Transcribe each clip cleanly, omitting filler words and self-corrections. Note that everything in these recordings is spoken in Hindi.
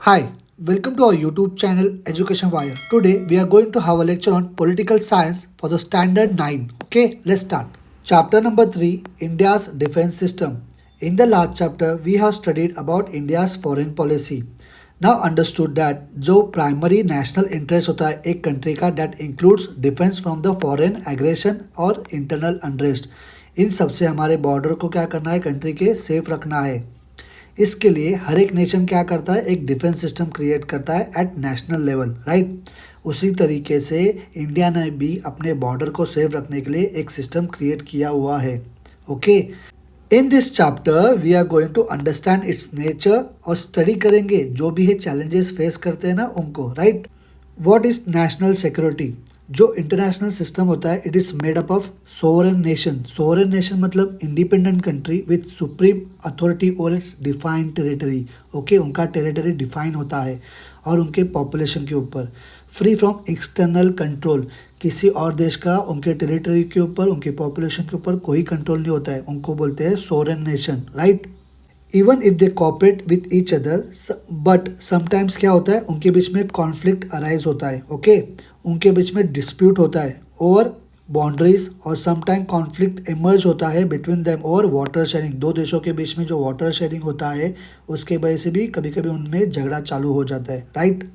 Hi, welcome to our YouTube channel Education Wire. Today we are going to have a lecture on political science for the standard 9. Okay, let's start. Chapter number 3, India's defense system. In the last chapter we have studied about India's foreign policy. Now understood that जो प्राइमरी नेशनल इंटरेस्ट होता है एक कंट्री का that includes defence from the foreign aggression और इंटरनल अनरेस्ट, इन सब से हमारे बॉर्डर को क्या करना है, कंट्री के सेफ रखना है। इसके लिए हर एक नेशन क्या करता है, एक डिफेंस सिस्टम क्रिएट करता है एट नेशनल लेवल, राइट। उसी तरीके से इंडिया ने भी अपने बॉर्डर को सेफ रखने के लिए एक सिस्टम क्रिएट किया हुआ है। Okay, in this chapter we are going to understand its nature और स्टडी करेंगे जो भी है चैलेंजेस फेस करते हैं ना उनको, right. What is national security? जो इंटरनेशनल सिस्टम होता है it is made up of sovereign nation. Sovereign nation मतलब independent country with supreme authority over its defined territory. Okay, उनका टेरिटरी डिफाइन होता है और उनके पॉपुलेशन के ऊपर, फ्री फ्रॉम एक्सटर्नल कंट्रोल। किसी और देश का उनके टेरिटरी के ऊपर, उनके पॉपुलेशन के ऊपर कोई कंट्रोल नहीं होता है, उनको बोलते हैं sovereign nation, right. Even if they cooperate with each other, but sometimes क्या होता है, उनके बीच में कॉन्फ्लिक्ट अराइज होता है। ओके, उनके बीच में डिस्प्यूट होता है ओवर बाउंड्रीज, और समटाइम कॉन्फ्लिक्ट इमर्ज होता है between them over water sharing. दो देशों के बीच में जो वाटर शेयरिंग होता है उसके वजह से भी कभी कभी उनमें झगड़ा चालू हो जाता है, राइट।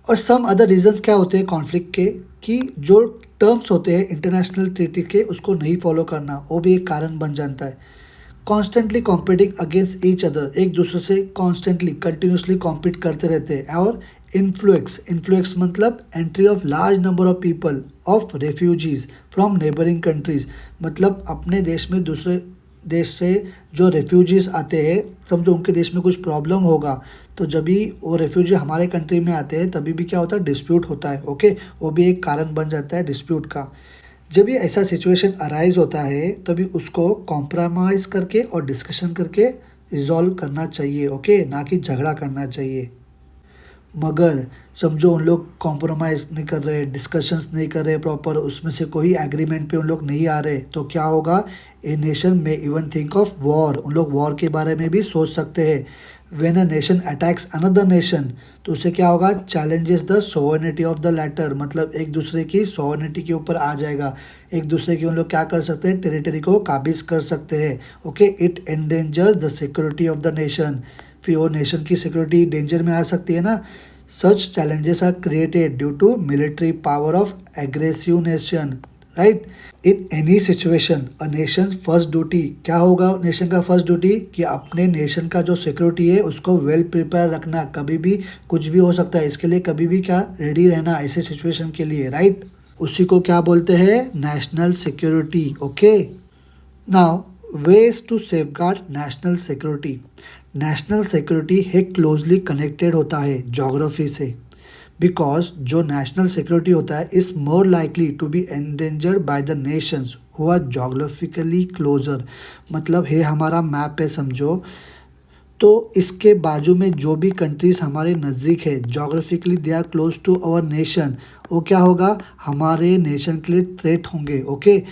और सम अदर रीजंस क्या होते हैं कॉन्फ्लिक्ट के, कि जो टर्म्स होते हैं इंटरनेशनल ट्रीटी के उसको नहीं फॉलो करना, वो भी एक कारण बन जाता है। Constantly competing against each other, एक दूसरे से कॉन्स्टेंटली कंटिन्यूसली कॉम्पीट करते रहते हैं। और इन्फ्लुएंस मतलब entry of large number of people of refugees from neighbouring countries, मतलब अपने देश में दूसरे देश से जो रेफ्यूजीज आते हैं, समझो उनके देश में कुछ प्रॉब्लम होगा तो जब भी वो रेफ्यूजी हमारे कंट्री में आते हैं तभी भी क्या होता है, डिस्प्यूट होता है। ओके, वो भी एक कारण बन जाता है डिस्प्यूट का। जब ये ऐसा सिचुएशन अराइज होता है तभी उसको कॉम्प्रोमाइज़ करके और डिस्कशन करके रिजॉल्व करना चाहिए। ओके, ना कि झगड़ा करना चाहिए। मगर समझो उन लोग कॉम्प्रोमाइज़ नहीं कर रहे, डिस्कशंस नहीं कर रहे प्रॉपर, उसमें से कोई एग्रीमेंट पे उन लोग नहीं आ रहे, तो क्या होगा, ए नेशन में इवन थिंक ऑफ वॉर, उन लोग वॉर के बारे में भी सोच सकते हैं। When a nation attacks another nation, तो उससे क्या होगा, challenges the sovereignty of the latter, मतलब एक दूसरे की सोवरेनिटी के ऊपर आ जाएगा, एक दूसरे की उन लोग क्या कर सकते हैं, टेरिटरी को काबिज कर सकते हैं। Okay, it endangers the security of the nation, फिर वो नेशन की सिक्योरिटी डेंजर में आ सकती है ना। Such challenges are created due to military power of aggressive nation, right. In any situation a nation first duty, क्या होगा नेशन का फर्स्ट ड्यूटी, कि अपने नेशन का जो सिक्योरिटी है उसको वेल प्रिपेयर रखना, कभी भी कुछ भी हो सकता है, इसके लिए कभी भी क्या रेडी रहना ऐसे सिचुएशन के लिए, राइट। उसी को क्या बोलते हैं, national security. Okay, now ways to safeguard national security. National security है क्लोजली कनेक्टेड होता है ज्योग्राफी से, बिकॉज जो नेशनल सिक्योरिटी होता है is more likely to be endangered by the nations who are geographically closer, मतलब है हमारा मैप है समझो, तो इसके बाजू में जो भी कंट्रीज हमारे नज़दीक है geographically they are close to our nation, वो क्या होगा, हमारे नेशन के लिए थ्रेट होंगे। ओके,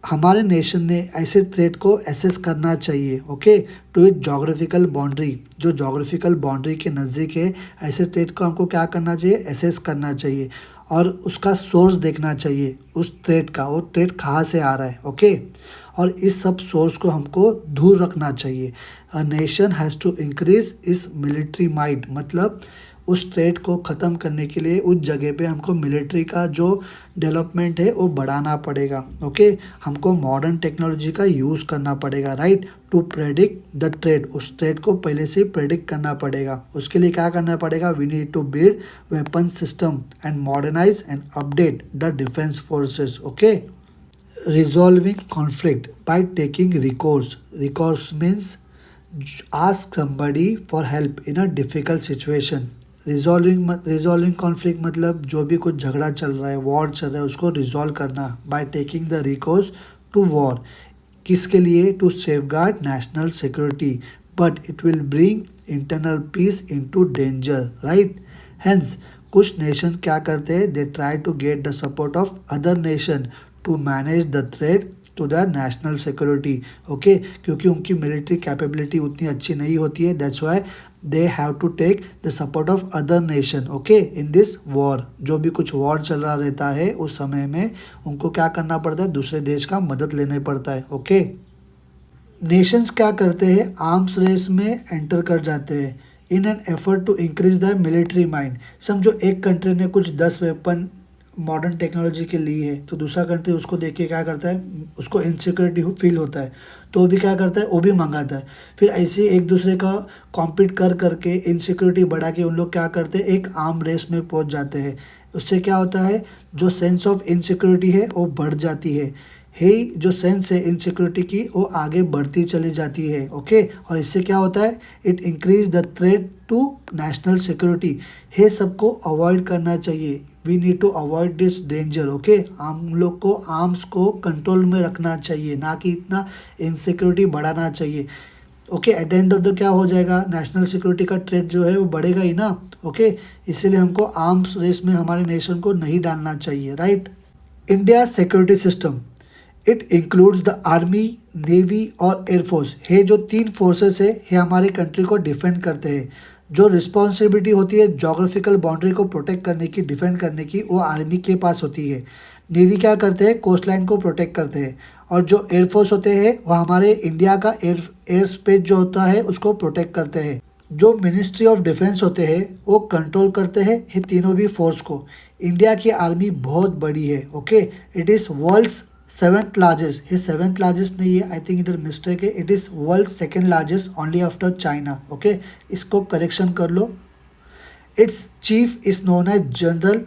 हमारे नेशन ने ऐसे थ्रेट को एसेस करना चाहिए। Okay, to it geographical boundary, जो जोग्राफिकल बाउंड्री के नज़दीक है ऐसे थ्रेट को हमको क्या करना चाहिए, एसेस करना चाहिए और उसका सोर्स देखना चाहिए उस थ्रेट का, वो थ्रेट कहाँ से आ रहा है। ओके, और इस सब सोर्स को हमको दूर रखना चाहिए। A nation has to increase its military might, मतलब उस थ्रेट को ख़त्म करने के लिए उस जगह पे हमको मिलिट्री का जो डेवलपमेंट है वो बढ़ाना पड़ेगा। ओके, हमको मॉडर्न टेक्नोलॉजी का यूज़ करना पड़ेगा, right, to predict the threat, उस थ्रेट को पहले से प्रेडिक्ट करना पड़ेगा। उसके लिए क्या करना पड़ेगा, we need to build weapon system and modernize and update the defence forces. Okay, resolving conflict by taking recourse means ask somebody for help in a difficult situation। Resolving conflict मतलब जो भी कुछ झगड़ा चल रहा है, वॉर चल रहा है, उसको रिजॉल्व करना by taking the recourse to war, किसके लिए, to safeguard national security, but it will bring internal peace into danger, right. Hence कुछ नेशन क्या करते हैं, they try to get the support of other nation to manage the threat to the national security. Okay, क्योंकि उनकी मिलिट्री कैपेबिलिटी उतनी अच्छी नहीं होती है, that's why they have to take the support of other nation okay in this war. जो भी कुछ वॉर चल रहा रहता है उस समय में उनको क्या करना पड़ता है, दूसरे देश का मदद लेने पड़ता है ओके। नेशंस क्या करते हैं, आर्म्स रेस में एंटर कर जाते हैं in an effort to increase the military mind. समझो एक कंट्री ने कुछ 10 वेपन मॉडर्न टेक्नोलॉजी के ली है तो दूसरा कंट्री उसको देख के क्या करता है, उसको इनसिक्योरिटी फील होता है तो वो भी क्या करता है, वो भी मंगाता है। फिर ऐसे ही एक दूसरे का कॉम्पीट कर करके इनसिक्योरिटी बढ़ा के उन लोग क्या करते हैं, एक आर्म रेस में पहुंच जाते हैं। उससे क्या होता है, जो सेंस ऑफ इनसिक्योरिटी है वो बढ़ जाती है जो सेंस है इनसिक्योरिटी की वो आगे बढ़ती चली जाती है ओके। और इससे क्या होता है, it increase the threat to national security. है सबको अवॉइड करना चाहिए, we need to avoid this danger okay. हम लोग को आर्म्स को कंट्रोल में रखना चाहिए, ना कि इतना इनसिक्योरिटी बढ़ाना चाहिए okay. At the end of the क्या हो जाएगा, नेशनल सिक्योरिटी का थ्रेट जो है वो बढ़ेगा ही ना ओके। इसीलिए हमको आर्म्स रेस में हमारे नेशन को नहीं डालना चाहिए right. India security system, it includes the army, navy और एयरफोर्स। है जो 3 फोर्सेस है ये हमारे कंट्री को डिफेंड करते हैं। जो रिस्पॉन्सिबिलिटी होती है जोग्राफिकल बाउंड्री को प्रोटेक्ट करने की, डिफेंड करने की, वो आर्मी के पास होती है। नेवी क्या करते हैं, कोस्ट लाइन को प्रोटेक्ट करते हैं। और जो एयरफोर्स होते हैं वह हमारे इंडिया का एयर स्पेस जो होता है उसको प्रोटेक्ट करते हैं। जो मिनिस्ट्री ऑफ डिफेंस होते हैं वो कंट्रोल करते हैं ये तीनों भी फोर्स को। इंडिया की आर्मी बहुत बड़ी है okay. It is world's 7th largest, ये 7th लार्जेस्ट नहीं है, आई थिंक इधर मिस्टेक है। It is world 2nd largest only after China okay. इसको करेक्शन कर लो। Its chief is known as general,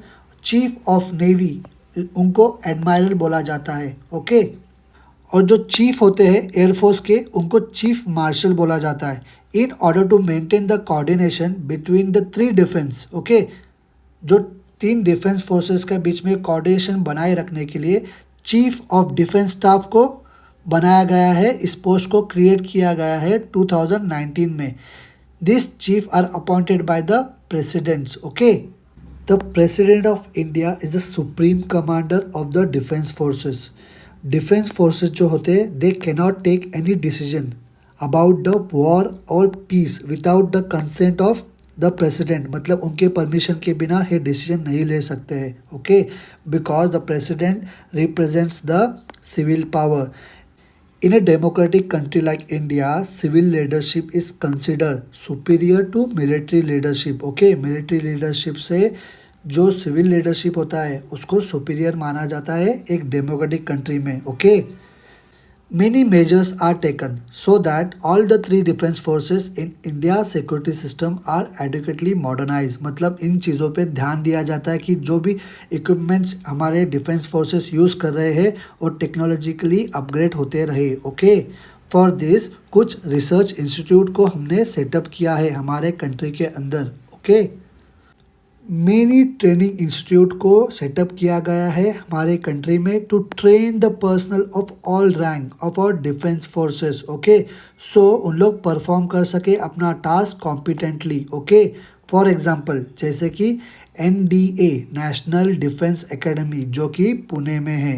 chief of navy उनको एडमायरल बोला जाता है ओके। और जो चीफ होते हैं एयरफोर्स के उनको चीफ मार्शल बोला जाता है। In order to maintain the coordination between the 3 defence okay. जो 3 डिफेंस फोर्सेस के बीच में कोऑर्डिनेशन बनाए रखने के लिए चीफ ऑफ डिफेंस स्टाफ को बनाया गया है। इस पोस्ट को क्रिएट किया गया है 2019 में। This chief are appointed by the presidents okay. The president of India is the supreme commander of the defence forces. Defence forces जो होते हैं they cannot take any decision about the war और peace without the consent of the president. मतलब उनके परमिशन के बिना ये डिसीजन नहीं ले सकते हैं okay. Because the president represents the civil power. In a democratic country like India civil leadership is consider superior to military leadership okay. Military leadership से जो सिविल लीडरशिप होता है उसको सुपीरियर माना जाता है एक डेमोक्रेटिक कंट्री में okay. Many measures are taken so that all the 3 defense forces in India's security system are adequately modernized। मतलब इन चीज़ों पे ध्यान दिया जाता है कि जो भी इक्विपमेंट्स हमारे डिफेंस फोर्सेस यूज़ कर रहे हैं और टेक्नोलॉजिकली अपग्रेड होते रहे ओके। फॉर दिस कुछ रिसर्च इंस्टीट्यूट को हमने सेटअप किया है हमारे कंट्री के अंदर ओके। मेनी ट्रेनिंग इंस्टीट्यूट को सेटअप किया गया है हमारे कंट्री में to train the personal of all rank of our defence forces okay. So उन लोग परफॉर्म कर सके अपना task competently okay. For example जैसे कि NDA नेशनल डिफेंस एकेडमी जो कि पुणे में है,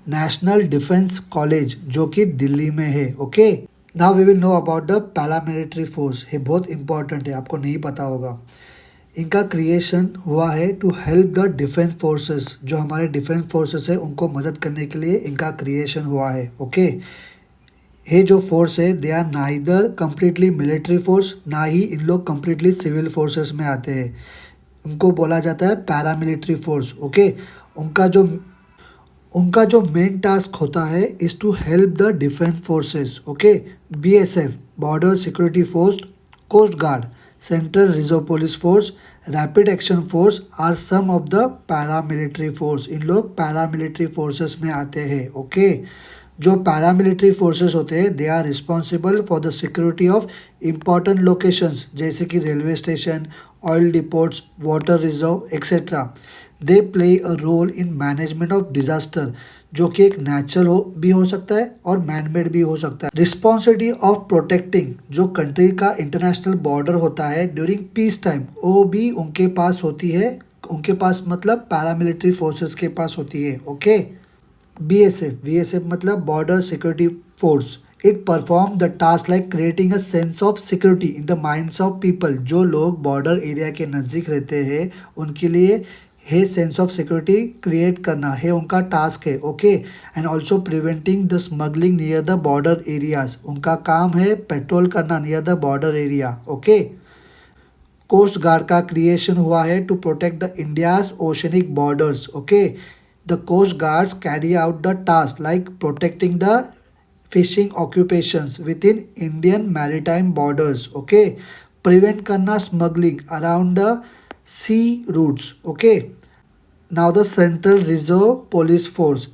नेशनल डिफेंस कॉलेज जो कि दिल्ली में है okay. Now we will know about the paramilitary force. ये बहुत इंपॉर्टेंट है, आपको नहीं पता होगा। इनका क्रिएशन हुआ है to help the defence forces. जो हमारे डिफेंस फोर्सेस है उनको मदद करने के लिए इनका क्रिएशन हुआ है ओके। ये जो फोर्स है they are neither completely military force, ना ही इन लोग कम्प्लीटली सिविल फोर्सेस में आते हैं। उनको बोला जाता है पैरामिलिट्री फोर्स ओके। उनका जो मेन टास्क होता है is to help the defence forces okay. BSF border security force, coast guard, central reserve police force, rapid action force are some of the paramilitary force. इन लोग पैरामिलिट्री फोर्सेस में आते हैं ओके। जो पैरामिलिट्री फोर्सेस होते हैं they are responsible for the security of important locations जैसे कि railway station, oil depots, water reserve etcetera. They play a role in management of disaster जो कि एक नेचुरल भी हो सकता है और मैनमेड भी हो सकता है। रिस्पॉन्सिबिलिटी ऑफ प्रोटेक्टिंग जो कंट्री का इंटरनेशनल बॉर्डर होता है ड्यूरिंग पीस टाइम वो भी उनके पास होती है। उनके पास मतलब पैरामिलिट्री फोर्सेस के पास होती है ओके। BSF मतलब border security force. It perform the task like creating a sense of security in the minds of people. जो लोग बॉर्डर एरिया के नज़दीक रहते हैं उनके लिए है सेंस ऑफ सिक्योरिटी क्रिएट करना है उनका टास्क है। Okay, and also preventing the smuggling near the border areas. उनका काम है पेट्रोल करना near the border area. Okay, coast guard का क्रिएशन हुआ है to protect the India's oceanic borders. Okay, the coast guards carry out the task like protecting the fishing occupations within Indian maritime borders. Okay, prevent करना smuggling around the sea routes. Okay, now the central reserve police force,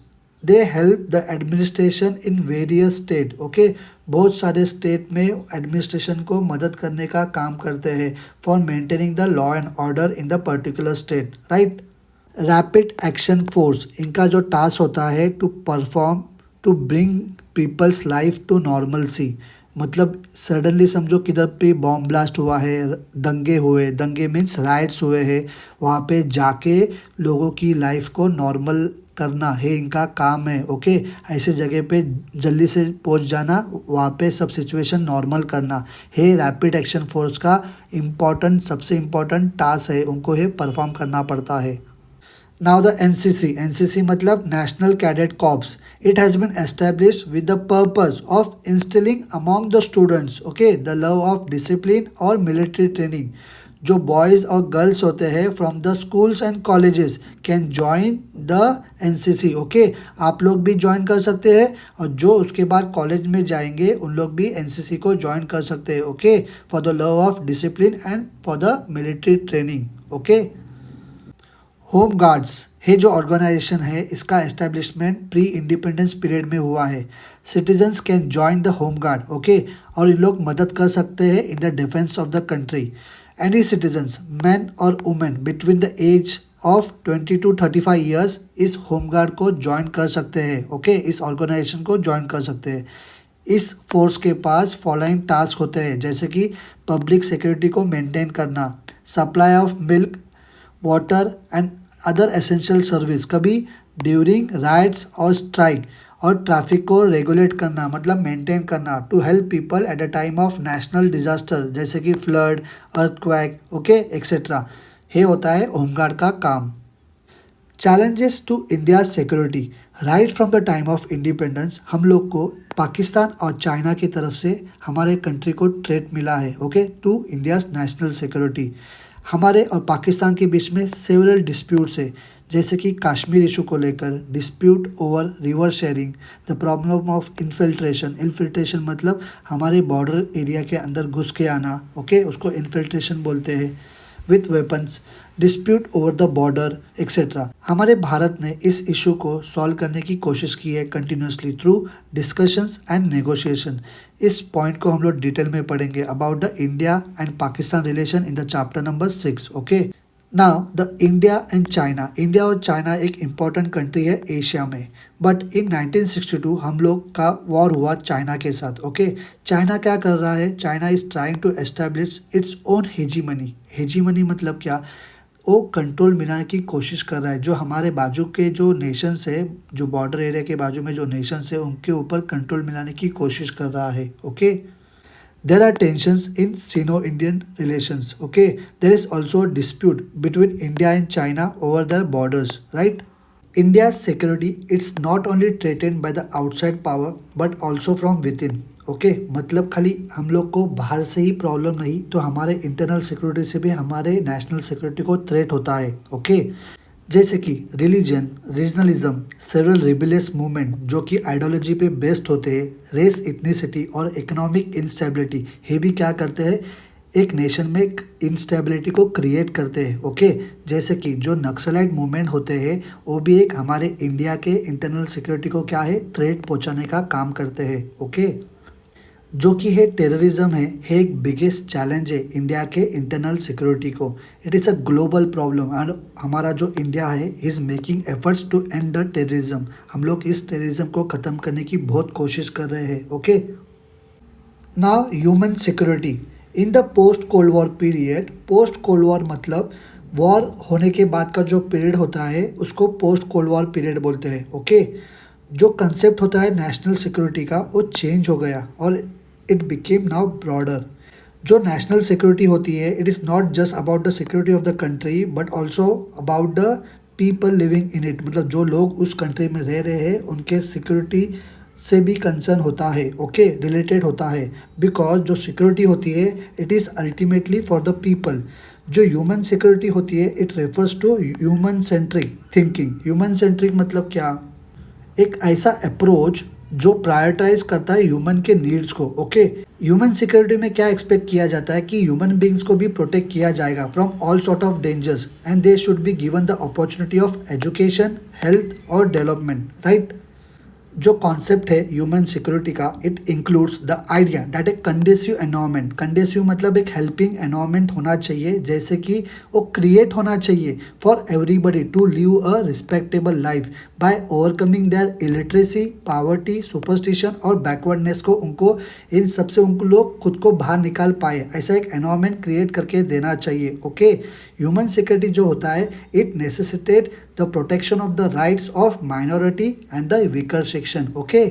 they help the administration in various state. Okay, बहुत सारे स्टेट में एडमिनिस्ट्रेशन को मदद करने का काम करते हैं for maintaining the law and order in the particular state. Right, rapid action force, इनका जो टास्क होता है to perform to bring peoples life to normalcy. मतलब सडनली समझो किधर पे बॉम्ब ब्लास्ट हुआ है, दंगे हुए, दंगे मीन्स राइट्स हुए हैं, वहाँ पे जाके लोगों की लाइफ को नॉर्मल करना है इनका काम है। ओके, ऐसे जगह पे जल्दी से पहुँच जाना, वहाँ पे सब सिचुएशन नॉर्मल करना है रैपिड एक्शन फोर्स का इम्पॉर्टेंट, सबसे इम्पॉर्टेंट टास्क है, उनको ये परफॉर्म करना पड़ता है। Now the NCC मतलब National Cadet Corps. It has been established with the purpose of instilling among the students, okay, the love of discipline और military training. जो बॉयज़ और गर्ल्स होते हैं from the schools and colleges can join the NCC। Okay, आप लोग भी ज्वाइन कर सकते हैं और जो उसके बाद कॉलेज में जाएंगे उन लोग भी NCC को ज्वाइन कर सकते हैं। Okay, for the love of discipline and for the military training. Okay, home guards है जो ऑर्गेनाइजेशन है, इसका एस्टेब्लिशमेंट प्री इंडिपेंडेंस पीरियड में हुआ है। Citizens can join the home guard. Okay, और इन लोग मदद कर सकते हैं in the defence of the country. Any citizens man और women between the age of 20 to 35 years इस होम गार्ड को ज्वाइन कर सकते हैं। ओके, इस ऑर्गेनाइजेशन को ज्वाइन कर सकते हैं। इस फोर्स के पास फॉलोइंग टास्क होते हैं, जैसे कि पब्लिक सिक्योरिटी को मेंटेन करना, supply of milk, water and other essential service, कभी ड्यूरिंग राइट्स और स्ट्राइक, और ट्रैफिक को रेगुलेट करना मतलब मेंटेन करना, to help people at a time of national disaster जैसे कि फ्लड, अर्थक्वेक, ओके एक्सेट्रा। ये होता है होमगार्ड का काम। Challenges to India security, right from the time of independence हम लोग को पाकिस्तान और चाइना की तरफ से हमारे कंट्री को थ्रेट मिला है। Okay, to India's national security. हमारे और पाकिस्तान के बीच में सेवरल डिस्प्यूट्स है, जैसे कि कश्मीर इशू को लेकर, dispute over river sharing, the problem of infiltration मतलब हमारे बॉर्डर एरिया के अंदर घुस के आना। ओके, उसको इन्फिल्ट्रेशन बोलते हैं, with weapons, dispute over the border etcetera. हमारे भारत ने इस इशू को सॉल्व करने की कोशिश की है continuously through discussions and negotiation. इस पॉइंट को हम लोग डिटेल में पढ़ेंगे about the India and Pakistan relation in the chapter number 6। Okay, now the India and China. India और चाइना एक इम्पॉर्टेंट कंट्री है एशिया में, बट इन 1962 हम लोग का वॉर हुआ चाइना के साथ। ओके, चाइना क्या कर रहा है, China is trying to establish its own hegemony. Hegemony मतलब क्या, वो कंट्रोल मिलाने की कोशिश कर रहा है, जो हमारे बाजू के जो नेशंस है, जो बॉर्डर एरिया के बाजू में जो नेशंस है उनके ऊपर कंट्रोल मिलाने की कोशिश कर रहा है। Okay, there are tensions in Sino-Indian relations. Okay, there is also a dispute between India and China over their borders, right? India's security, it's not only threatened by the outside power but also from within. Okay, मतलब खाली हम लोग को बाहर से ही प्रॉब्लम नहीं, तो हमारे इंटरनल सिक्योरिटी से भी हमारे नेशनल सिक्योरिटी को थ्रेट होता है। ओके, जैसे कि religion, regionalism, several rebellious movement जो कि आइडियोलॉजी पे बेस्ड होते हैं, रेस, इथनिसिटी और इकोनॉमिक इंस्टेबिलिटी, ये भी क्या करते हैं, एक नेशन में इंस्टेबिलिटी को क्रिएट करते हैं। ओके, जैसे कि जो नक्सलाइट मूवमेंट होते हैं वो भी एक हमारे इंडिया के इंटरनल सिक्योरिटी को क्या है, थ्रेट पहुंचाने का काम करते हैं। ओके, जो कि है टेररिज्म है एक बिगेस्ट चैलेंज है इंडिया के इंटरनल सिक्योरिटी को। It is a global problem and हमारा जो इंडिया है is making efforts to end the terrorism. हम लोग इस टेररिज्म को ख़त्म करने की बहुत कोशिश कर रहे हैं। Okay, now human security in the post cold war period. Post cold war मतलब वॉर होने के बाद का जो पीरियड होता है उसको पोस्ट कोल्ड वॉर पीरियड बोलते हैं। ओके, जो कंसेप्ट होता है नेशनल सिक्योरिटी का वो चेंज हो गया और इट बिकेम नाउ ब्रॉडर। जो नेशनल सिक्योरिटी होती है it is not just about the security of the country but also about the people living in it, मतलब जो लोग उस कंट्री में रह रहे हैं उनके सिक्योरिटी से भी कंसर्न होता है, ओके, रिलेटेड होता है। बिकॉज जो सिक्योरिटी होती है it is ultimately for the people. जो ह्यूमन सिक्योरिटी होती है it refers to human centric thinking. Human centric मतलब क्या? एक ऐसा अप्रोच जो प्रायोरिटाइज करता है ह्यूमन के नीड्स को, ओके। ह्यूमन सिक्योरिटी में क्या एक्सपेक्ट किया जाता है कि ह्यूमन बींग्स को भी प्रोटेक्ट किया जाएगा from all sort of dangers and they should be given the opportunity of education, health और डेवलपमेंट, राइट। जो कॉन्सेप्ट है ह्यूमन सिक्योरिटी का it includes the idea that a conducive environment, conducive मतलब एक हेल्पिंग एनवायरनमेंट होना चाहिए, जैसे कि वो क्रिएट होना चाहिए for everybody to live a respectable life by overcoming their illiteracy, poverty, superstition और बैकवर्डनेस को उनको इन सबसे उनको लोग खुद को बाहर निकाल पाए, ऐसा एक एनवायरनमेंट क्रिएट करके देना चाहिए, ओके। ह्यूमन सिक्योरिटी जो होता है it necessitate the protection of the rights of minority and the weaker section, okay.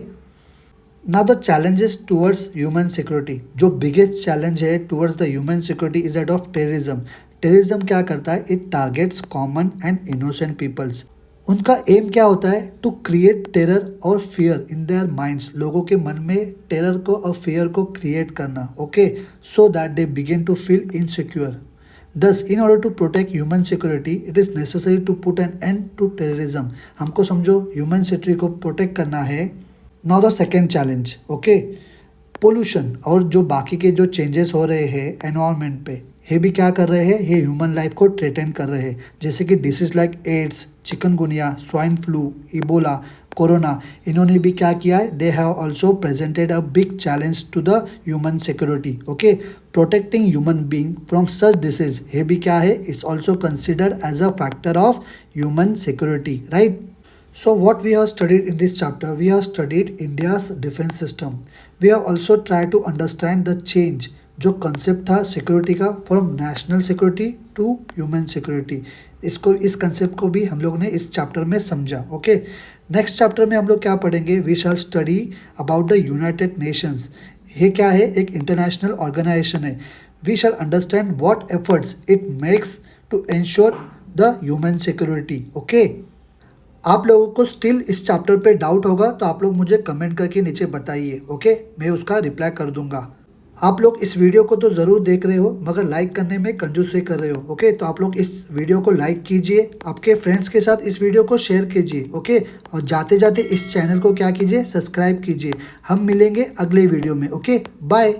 Now the challenges towards human security, जो बिगेस्ट चैलेंज है towards the human security is that of terrorism. Terrorism क्या करता है? It targets common and innocent peoples. उनका एम क्या होता है? टू क्रिएट टेरर और फियर इन देयर माइंड्स, लोगों के मन में टेरर को और फियर को क्रिएट करना, okay, so that they begin to feel insecure. Thus, in order to protect human security, it is necessary to put an end to terrorism. हमको समझो ह्यूमन सिक्योरिटी को प्रोटेक्ट करना है। Now the second challenge, okay, pollution और जो बाकी के जो चेंजेस हो रहे हैं एनवायरनमेंट पे, ये भी क्या कर रहे हैं? ये ह्यूमन लाइफ को थ्रेटन कर रहे हैं, जैसे कि disease like AIDS, chikungunya, swine flu, Ebola, corona, इन्होंने भी क्या किया है? They have also presented a big challenge to the human security, okay. Protecting human being from such disease, ये भी क्या है? It's also considered as a factor of human security, right. So what we have studied in this chapter, we have studied India's defense system. We have also tried to understand the change जो कंसेप्ट था सिक्योरिटी का from national security to human security, इसको इस कंसेप्ट को भी हम लोग ने इस चैप्टर में समझा, ओके। नेक्स्ट चैप्टर में हम लोग क्या पढ़ेंगे? We shall study about the United Nations. ये क्या है? एक इंटरनेशनल ऑर्गेनाइजेशन है। We shall understand what efforts it makes to ensure the human security, okay. आप लोगों को स्टिल इस चैप्टर पे डाउट होगा तो आप लोग मुझे कमेंट करके नीचे बताइए, ओके, मैं उसका रिप्लाई कर दूंगा। आप लोग इस वीडियो को तो ज़रूर देख रहे हो मगर लाइक करने में कंजूसी कर रहे हो, ओके। तो आप लोग इस वीडियो को लाइक कीजिए, आपके फ्रेंड्स के साथ इस वीडियो को शेयर कीजिए, ओके। और जाते जाते इस चैनल को क्या कीजिए? सब्सक्राइब कीजिए। हम मिलेंगे अगले वीडियो में, ओके, बाय।